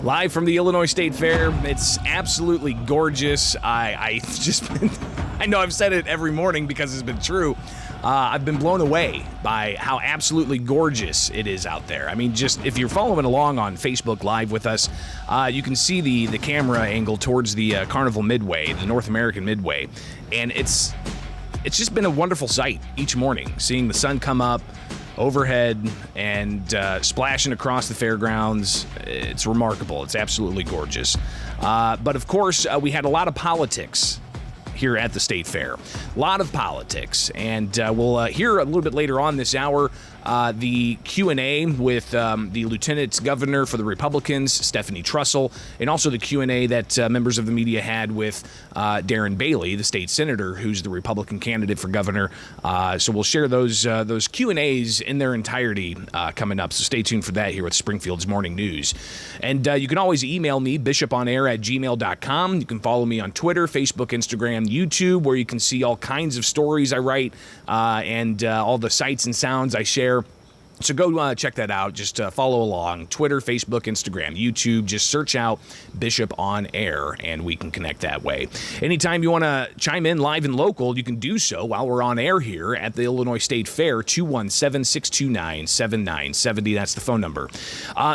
Live from the Illinois State Fair. It's absolutely gorgeous. I know I've said it every morning because it's been true. I've been blown away by how absolutely gorgeous it is out there. I mean, just if you're following along on Facebook Live with us, you can see the camera angle towards the Carnival Midway, the North American Midway, and it's just been a wonderful sight each morning, seeing the sun come up overhead and splashing across the fairgrounds. It's remarkable. It's absolutely gorgeous. But of course, we had a lot of politics here at the State Fair. A lot of politics. And we'll hear a little bit later on this hour the Q&A with the Lieutenant Governor for the Republicans, Stephanie Trussell, and also the Q&A that members of the media had with Darren Bailey, the state senator, who's the Republican candidate for governor. So we'll share those Q&As in their entirety coming up. So stay tuned for that here with Springfield's Morning News. And you can always email me, bishoponair@gmail.com. You can follow me on Twitter, Facebook, Instagram, YouTube, where you can see all kinds of stories I write and all the sights and sounds I share. So go check that out. Just follow along. Twitter, Facebook, Instagram, YouTube. Just search out Bishop on Air, and we can connect that way. Anytime you want to chime in live and local, you can do so while we're on air here at the Illinois State Fair, 217-629-7970. That's the phone number.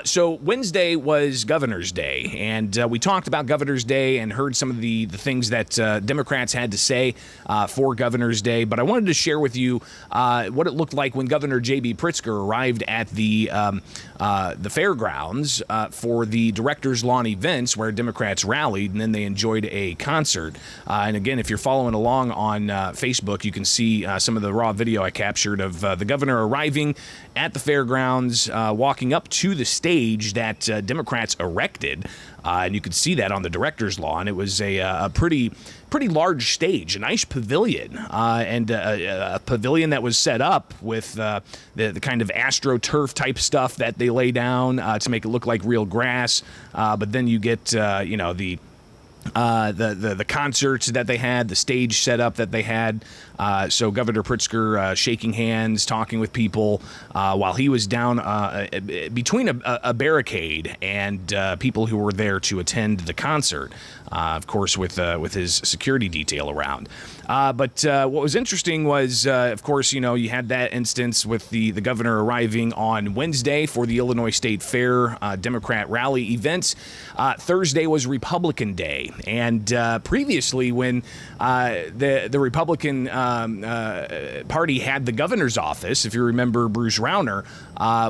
So Wednesday was Governor's Day, and we talked about Governor's Day and heard some of the things that Democrats had to say for Governor's Day. But I wanted to share with you what it looked like when Governor J.B. Pritzker arrived at the fairgrounds for the Directors Lawn events where Democrats rallied, and then they enjoyed a concert. And again, if you're following along on Facebook, you can see some of the raw video I captured of the governor arriving at the fairgrounds, walking up to the stage that Democrats erected. And you could see that on the Directors Lawn. It was a pretty large stage, a nice pavilion, and a pavilion that was set up with the kind of AstroTurf type stuff that they lay down to make it look like real grass. But then you get the concerts that they had, the stage setup that they had. So Governor Pritzker shaking hands, talking with people while he was down between a barricade and people who were there to attend the concert. Of course, with his security detail around. But what was interesting was, of course, you had that instance with the governor arriving on Wednesday for the Illinois State Fair Democrat rally events. Thursday was Republican Day, and previously, when the Republican party had the governor's office, if you remember Bruce Rauner,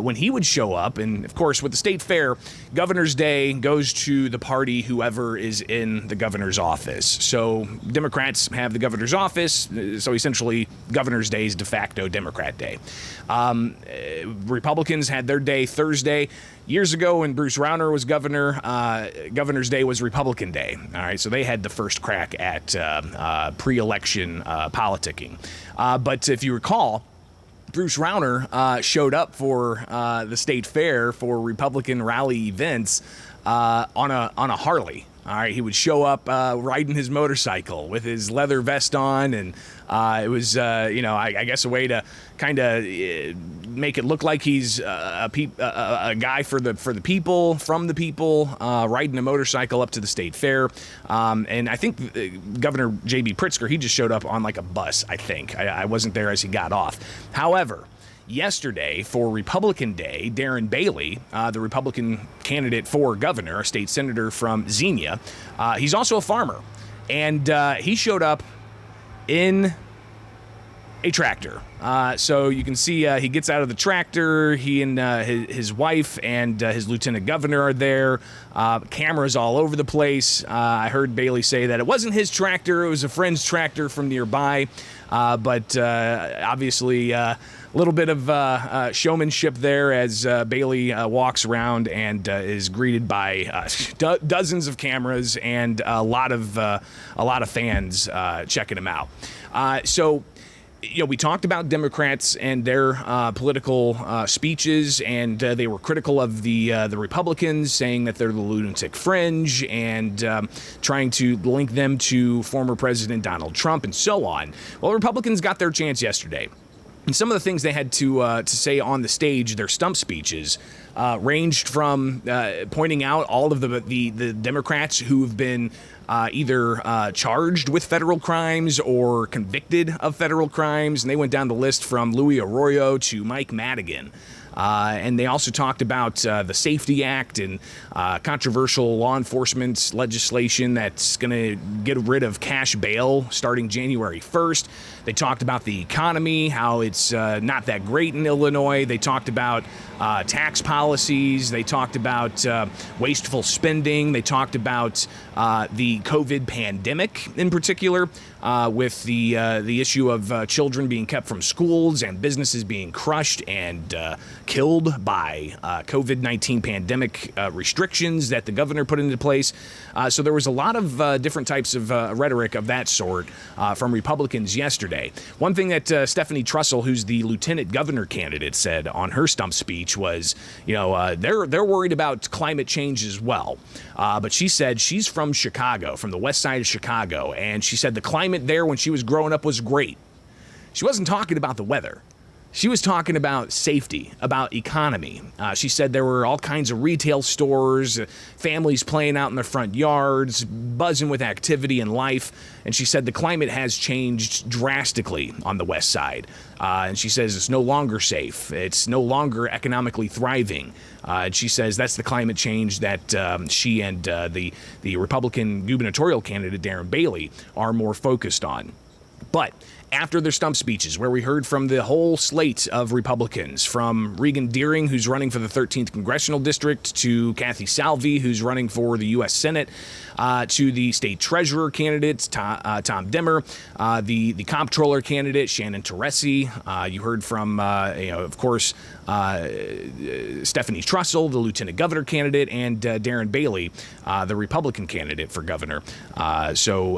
when he would show up, and of course, with the State Fair, Governor's Day goes to the party whoever is in the governor's office. So Democrats have the governor's office, so essentially Governor's Day is de facto Democrat Day. Republicans had their day Thursday. Years ago, when Bruce Rauner was governor, Governor's Day was Republican Day. All right, so they had the first crack at pre-election politicking. But if you recall, Bruce Rauner showed up for the State Fair for Republican rally events on a Harley. All right, he would show up riding his motorcycle with his leather vest on, and it was, I guess a way to kind of make it look like he's a guy for the people, from the people, riding a motorcycle up to the State Fair. And I think Governor J.B. Pritzker, he just showed up on like a bus, I think. I wasn't there as he got off. However, yesterday, for Republican Day, Darren Bailey, the Republican candidate for governor, a state senator from Xenia, he's also a farmer, and he showed up in a tractor. So you can see he gets out of the tractor. He and his wife and his lieutenant governor are there. Cameras all over the place. I heard Bailey say that it wasn't his tractor. It was a friend's tractor from nearby. But obviously a little bit of showmanship there as Bailey walks around and is greeted by dozens of cameras and a lot of fans checking him out. So we talked about Democrats and their political speeches, and they were critical of the Republicans, saying that they're the lunatic fringe and trying to link them to former President Donald Trump and so on. Well, Republicans got their chance yesterday. And some of the things they had to say on the stage, their stump speeches, ranged from pointing out all of the Democrats who have been either charged with federal crimes or convicted of federal crimes. And they went down the list from Louis Arroyo to Mike Madigan. And they also talked about the Safety Act and controversial law enforcement legislation that's going to get rid of cash bail starting January 1st. They talked about the economy, how it's not that great in Illinois. They talked about tax policies. They talked about wasteful spending. They talked about the COVID pandemic in particular, with the issue of children being kept from schools and businesses being crushed and killed by COVID-19 pandemic restrictions that the governor put into place. So there was a lot of different types of rhetoric of that sort from Republicans yesterday. One thing that Stephanie Trussell, who's the lieutenant governor candidate, said on her stump speech was, they're worried about climate change as well. But she said she's from Chicago, from the west side of Chicago, and she said the climate there when she was growing up was great. She wasn't talking about the weather. She was talking about safety, about economy. She said there were all kinds of retail stores, families playing out in their front yards, buzzing with activity and life. And she said the climate has changed drastically on the west side. And she says it's no longer safe. It's no longer economically thriving. And she says that's the climate change that she and the Republican gubernatorial candidate, Darren Bailey, are more focused on. But after their stump speeches, where we heard from the whole slate of Republicans, from Regan Deering, who's running for the 13th Congressional District, to Kathy Salvi, who's running for the U.S. Senate, to the state treasurer candidate, Tom Dimmer, the comptroller candidate, Shannon Teresi. You heard from, of course, Stephanie Trussell, the lieutenant governor candidate, and Darren Bailey, the Republican candidate for governor. So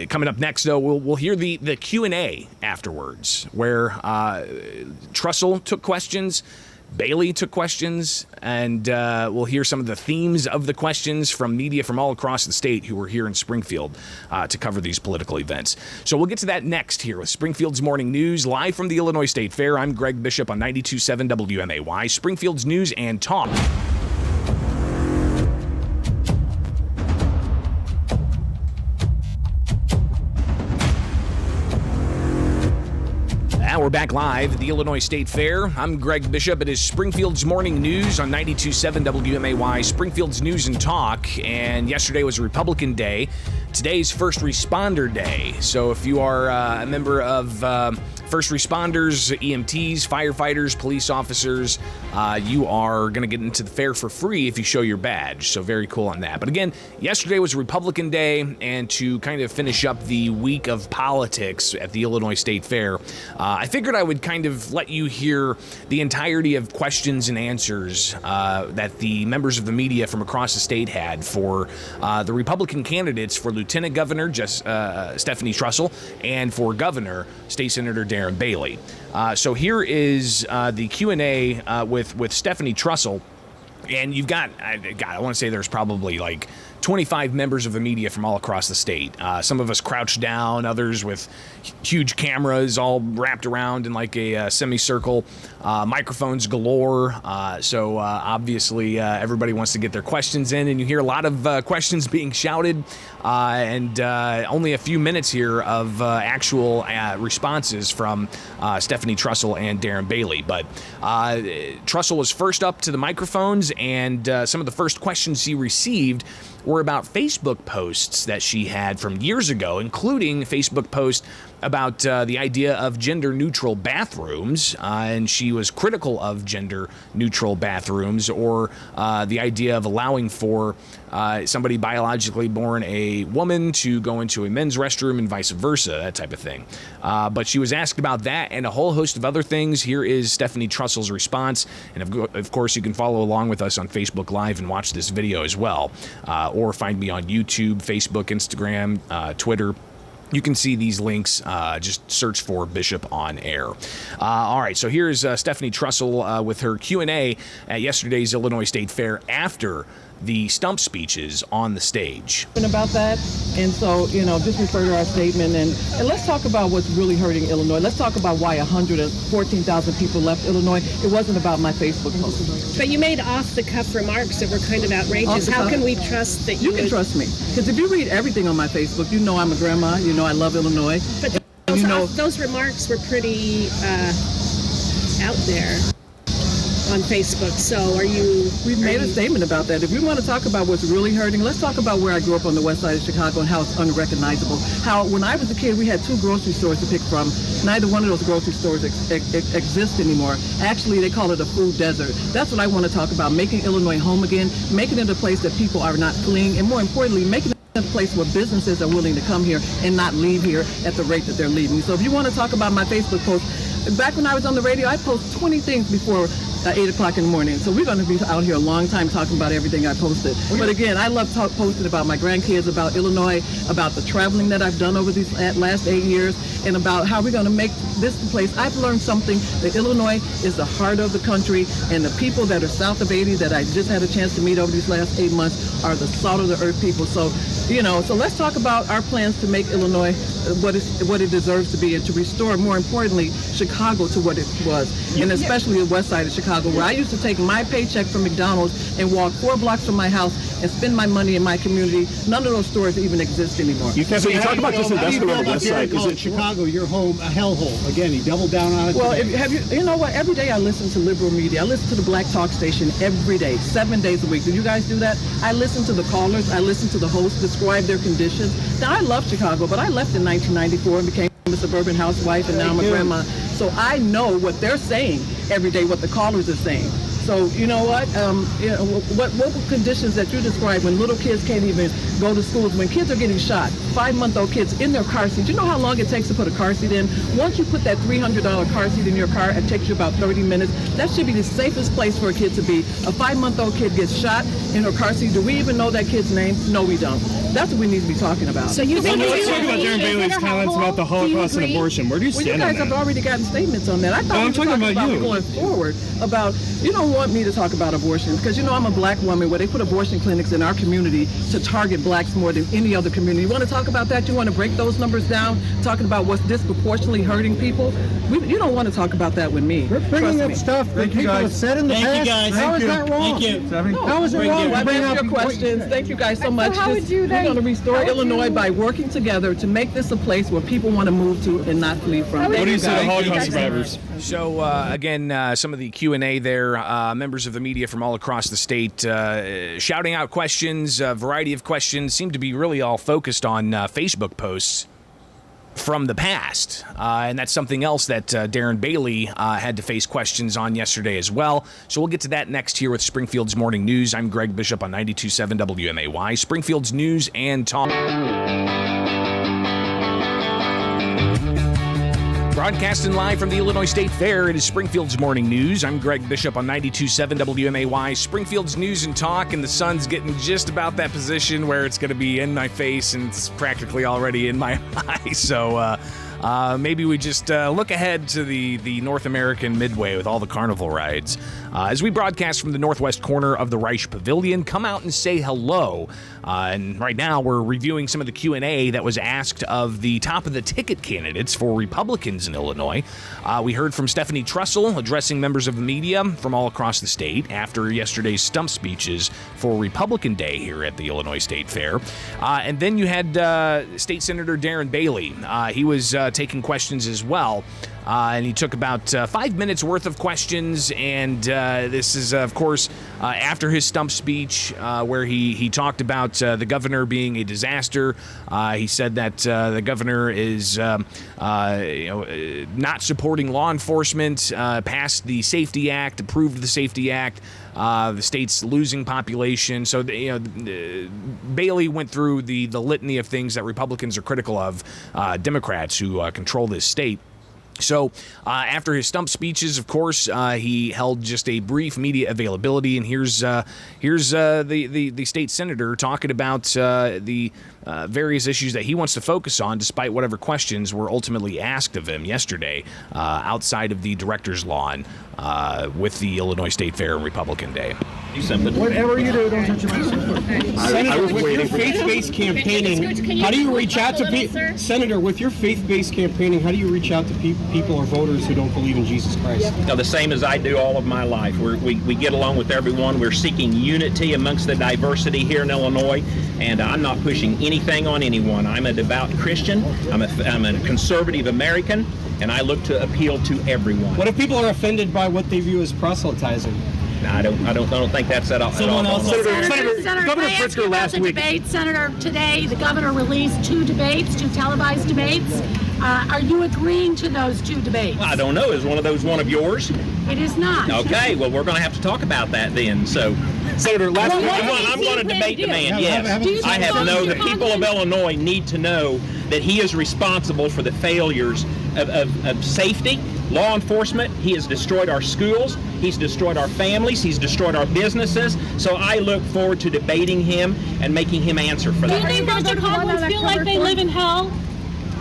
coming up next, though, we'll hear the QnA afterwards, where Trussell took questions, Bailey took questions, and we'll hear some of the themes of the questions from media from all across the state who were here in Springfield to cover these political events. So we'll get to that next here with Springfield's Morning News, live from the Illinois State Fair. I'm Greg Bishop on 92.7 WMAY, Springfield's News and Talk. Now we're back live at the Illinois State Fair. I'm Greg Bishop. It is Springfield's Morning News on 92.7 WMAY, Springfield's News and Talk. And yesterday was Republican Day. Today's First Responder Day. So if you are a member of first responders, EMTs, firefighters, police officers, you are going to get into the fair for free if you show your badge. So very cool on that. But again, yesterday was Republican Day, and to kind of finish up the week of politics at the Illinois State Fair, I figured I would kind of let you hear the entirety of questions and answers that the members of the media from across the state had for the Republican candidates for Lieutenant Governor Stephanie Trussell and for Governor State Senator Darren Bailey. So here is the Q&A with Stephanie Trussell. And you've got, I want to say there's probably like 25 members of the media from all across the state. Some of us crouched down, others with huge cameras all wrapped around in like a semicircle, microphones galore. So obviously everybody wants to get their questions in, and you hear a lot of questions being shouted, and only a few minutes here of actual responses from Stephanie Trussell and Darren Bailey. But Trussell was first up to the microphones, and some of the first questions he received were about Facebook posts that she had from years ago, including Facebook post about the idea of gender-neutral bathrooms, and she was critical of gender-neutral bathrooms, or the idea of allowing for somebody biologically born a woman to go into a men's restroom and vice versa, that type of thing. But she was asked about that and a whole host of other things. Here is Stephanie Trussell's response, and of course you can follow along with us on Facebook Live and watch this video as well, or find me on YouTube, Facebook, Instagram, Twitter. You can see these links. Just search for Bishop on Air. All right, so here's Stephanie Trussell with her Q&A at yesterday's Illinois State Fair after the stump speeches on the stage. About that, and so, just refer to our statement, and let's talk about what's really hurting Illinois. Let's talk about why 114,000 people left Illinois. It wasn't about my Facebook post. But you made off-the-cuff remarks that were kind of outrageous. How can we trust that you can trust me? Because if you read everything on my Facebook, you know I'm a grandma, you know I love Illinois. But those remarks were pretty out there on Facebook. So We've made a statement about that. If we want to talk about what's really hurting, let's talk about where I grew up on the west side of Chicago and how it's unrecognizable. How when I was a kid, we had 2 grocery stores to pick from. Neither one of those grocery stores exist anymore. Actually, they call it a food desert. That's what I want to talk about, making Illinois home again, making it a place that people are not fleeing, and more importantly, making it a place where businesses are willing to come here and not leave here at the rate that they're leaving. So if you want to talk about my Facebook post, back when I was on the radio, I post 20 things before 8 o'clock in the morning. So we're going to be out here a long time talking about everything I posted. But again, I love posting about my grandkids, about Illinois, about the traveling that I've done over these last 8 years, and about how we're going to make this place. I've learned something, that Illinois is the heart of the country, and the people that are south of 80 that I just had a chance to meet over these last 8 months are the salt of the earth people. So, so let's talk about our plans to make Illinois what it deserves to be, and to restore, more importantly, Chicago to what it was, and especially the west side of Chicago, where I used to take my paycheck from McDonald's and walk 4 blocks from my house and spend my money in my community. None of those stores even exist anymore. You talk about this investment on the west side. Is it Chicago, your home, a hellhole? Again, he doubled down on it. Well, you know what? Every day I listen to liberal media. I listen to the Black Talk station every day, 7 days a week. Do you guys do that? I listen to the callers. I listen to the hosts describe their conditions. Now, I love Chicago, but I left in 1994 and became a suburban housewife, and now I'm a grandma. So I know what they're saying every day, what the callers are saying. So you know what? What conditions that you describe when little kids can't even go to schools, when kids are getting shot, 5-month-old kids in their car seats. You know how long it takes to put a car seat in? Once you put that $300 car seat in your car, it takes you about 30 minutes. That should be the safest place for a kid to be. A 5-month-old kid gets shot in her car seat. Do we even know that kid's name? No, we don't. That's what we need to be talking about. So you think let's talk about Darren Bailey's comments about the Holocaust and abortion. Where do you stand on that? You guys have already gotten statements on that. I thought we were talking about you going forward. About, you don't want me to talk about abortion because I'm a black woman where they put abortion clinics in our community to target blacks more than any other community. You want to talk about that? You want to break those numbers down, talking about what's disproportionately hurting people? You don't want to talk about that with me. We're bringing up stuff that people have said in the past. How is that wrong? Thank you. How is it wrong? I've answered your questions. Thank you guys so much. We're going to restore Illinois by working together to make this a place where people want to move to and not flee from. What do you say to Holocaust survivors? So, again, some of the Q&A there, members of the media from all across the state shouting out questions, a variety of questions, seem to be really all focused on Facebook posts from the past. And that's something else that Darren Bailey had to face questions on yesterday as well. So we'll get to that next here with Springfield's Morning News. I'm Greg Bishop on 92.7 WMAY, Springfield's News and Talk. Broadcasting live from the Illinois State Fair, it is Springfield's Morning News. I'm Greg Bishop on 92.7 WMAY, Springfield's News and Talk, and the sun's getting just about that position where it's going to be in my face, and it's practically already in my eyes. So maybe we just look ahead to the North American Midway with all the carnival rides. As we broadcast from the northwest corner of the Reich Pavilion, come out and say hello. And right now we're reviewing some of the Q&A that was asked of the top of the ticket candidates for Republicans in Illinois. We heard from Stephanie Trussell addressing members of the media from all across the state after yesterday's stump speeches for Republican Day here at the Illinois State Fair. And then you had State Senator Darren Bailey. He was taking questions as well. And he took about 5 minutes worth of questions, and this is, of course, after his stump speech where he talked about the governor being a disaster. He said that the governor is not supporting law enforcement, passed the Safety Act, approved the Safety Act. The state's losing population. So, Bailey went through the litany of things that Republicans are critical of Democrats who control this state. So after his stump speeches, of course, he held just a brief media availability, and here's the state senator talking about the various issues that he wants to focus on, despite whatever questions were ultimately asked of him yesterday outside of the director's lawn with the Illinois State Fair and Republican Day. Do something. Whatever you do, don't touch your microphone. Senator, with your faith-based campaigning, how do you reach out to people? Senator, with your faith-based campaigning, how do you reach out to people or voters who don't believe in Jesus Christ? Now, the same as I do all of my life. We get along with everyone. We're seeking unity amongst the diversity here in Illinois, and I'm not pushing anything on anyone. I'm a devout Christian. I'm a conservative American, and I look to appeal to everyone. What if people are offended by what they view as proselytizing? I don't think that's at all. Someone else. Senator, Governor Pritzker last week. Senator, today the governor released two televised debates. Are you agreeing to those two debates? I don't know. Is one of those one of yours? It is not. Okay. Well, we're going to have to talk about that then. So, Senator, last week I'm going to debate the man. Yes, I have to know. The people of Illinois need to know that he is responsible for the failures of safety, law enforcement. He has destroyed our schools. He's destroyed our families. He's destroyed our businesses. So I look forward to debating him and making him answer for that. Do you think most Chicagoans feel like they live in hell?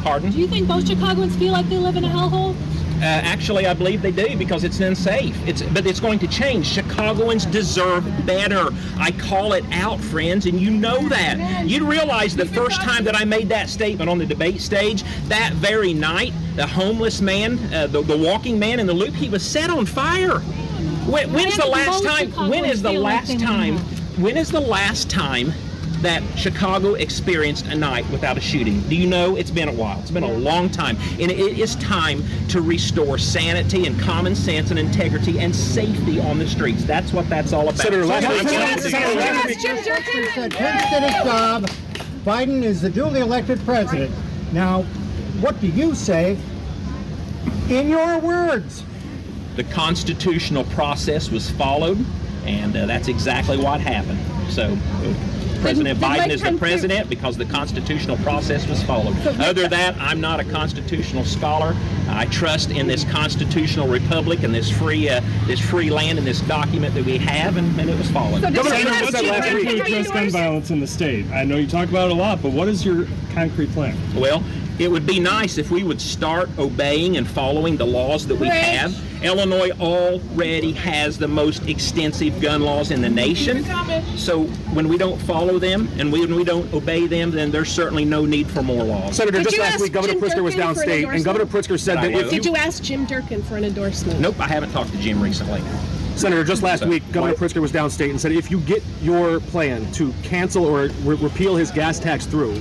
Pardon? Do you think most Chicagoans feel like they live in a hellhole? Actually, I believe they do because it's unsafe. But it's going to change. Chicagoans deserve better. I call it out, friends, and you know that. You realize the first time that I made that statement on the debate stage, that very night, the homeless man, the walking man in the loop, he was set on fire. When's the last time? When is the last time? When is the last time that Chicago experienced a night without a shooting? Do you know? It's been a while. It's been a long time. And it is time to restore sanity and common sense and integrity and safety on the streets. That's what that's all about. Senator, Jim Durkin said Pence did his job. Biden is the duly elected president. Now, what do you say in your words? The constitutional process was followed, and that's exactly what happened. So President Biden is the president because the constitutional process was followed. Other than that, I'm not a constitutional scholar. I trust in this constitutional republic and this free land and this document that we have, and it was followed. Senator, what's that last week to address gun violence in the state? I know you talk about it a lot, but what is your concrete plan? Well, it would be nice if we would start obeying and following the laws that we have. Illinois already has the most extensive gun laws in the nation. So when we don't follow them and when we don't obey them, then there's certainly no need for more laws. Senator, just last week, Governor Pritzker was downstate, and Governor Pritzker said that if Did you ask Jim Durkin for an endorsement? Nope, I haven't talked to Jim recently. Senator, just last week, Governor Pritzker was downstate and said if you get your plan to cancel or repeal his gas tax through,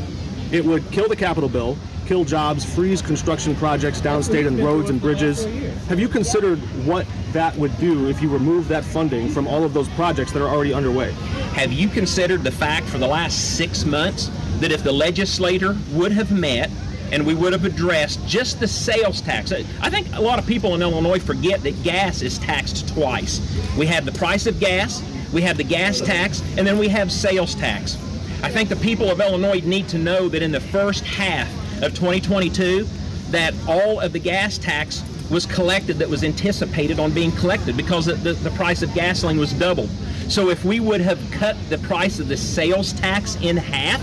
it would kill the Capitol bill, kill jobs, freeze construction projects downstate and roads and bridges. Have you considered what that would do if you remove that funding from all of those projects that are already underway? Have you considered the fact for the last 6 months that if the legislature would have met and we would have addressed just the sales tax? I think a lot of people in Illinois forget that gas is taxed twice. We have the price of gas, we have the gas tax, and then we have sales tax. I think the people of Illinois need to know that in the first half of 2022 that all of the gas tax was collected that was anticipated on being collected because the price of gasoline was doubled. So if we would have cut the price of the sales tax in half,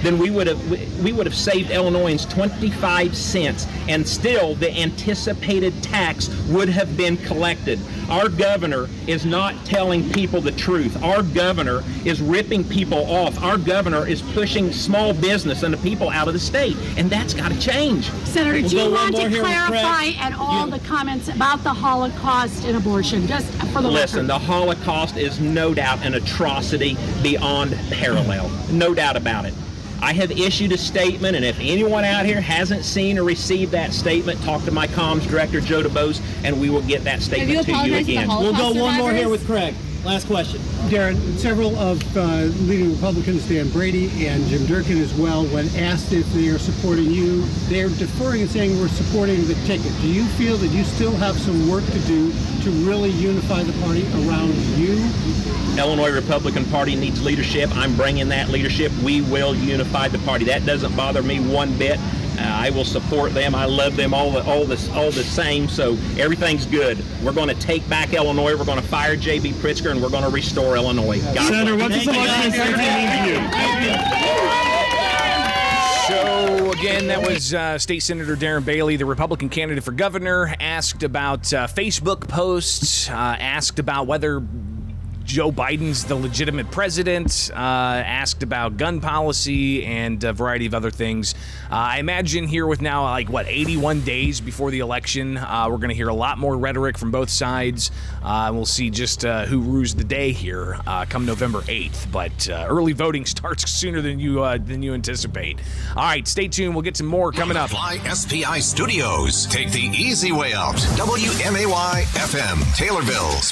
then we would have saved Illinoisans 25 cents, and still the anticipated tax would have been collected. Our governor is not telling people the truth. Our governor is ripping people off. Our governor is pushing small business and the people out of the state, and that's got to change. Senator, do you want to clarify at all the comments about the Holocaust and abortion, just for the Listen, record? the Holocaust is no doubt an atrocity beyond parallel. No doubt about it. I have issued a statement, and if anyone out here hasn't seen or received that statement, talk to my comms director, Joe DeBose, and we will get that statement to you again. We'll go one more here with Craig. Last question. Darren, several of leading Republicans, Dan Brady and Jim Durkin as well, when asked if they are supporting you, they're deferring and saying we're supporting the ticket. Do you feel that you still have some work to do to really unify the party around you? Illinois Republican Party needs leadership. I'm bringing that leadership. We will unify the party. That doesn't bother me one bit. I will support them. I love them all the same. So everything's good. We're going to take back Illinois. We're going to fire J.B. Pritzker, and we're going to restore Illinois. Senator, what does election uncertainty mean to you? So again, that was State Senator Darren Bailey, the Republican candidate for governor, asked about Facebook posts, asked about whether Joe Biden's the legitimate president, asked about gun policy and a variety of other things. I imagine here with now, 81 days before the election, we're going to hear a lot more rhetoric from both sides. We'll see just who rules the day here come November 8th. But early voting starts sooner than you anticipate. All right, stay tuned. We'll get some more coming up. Fly SPI Studios. Take the easy way out. WMAY FM, Taylorville.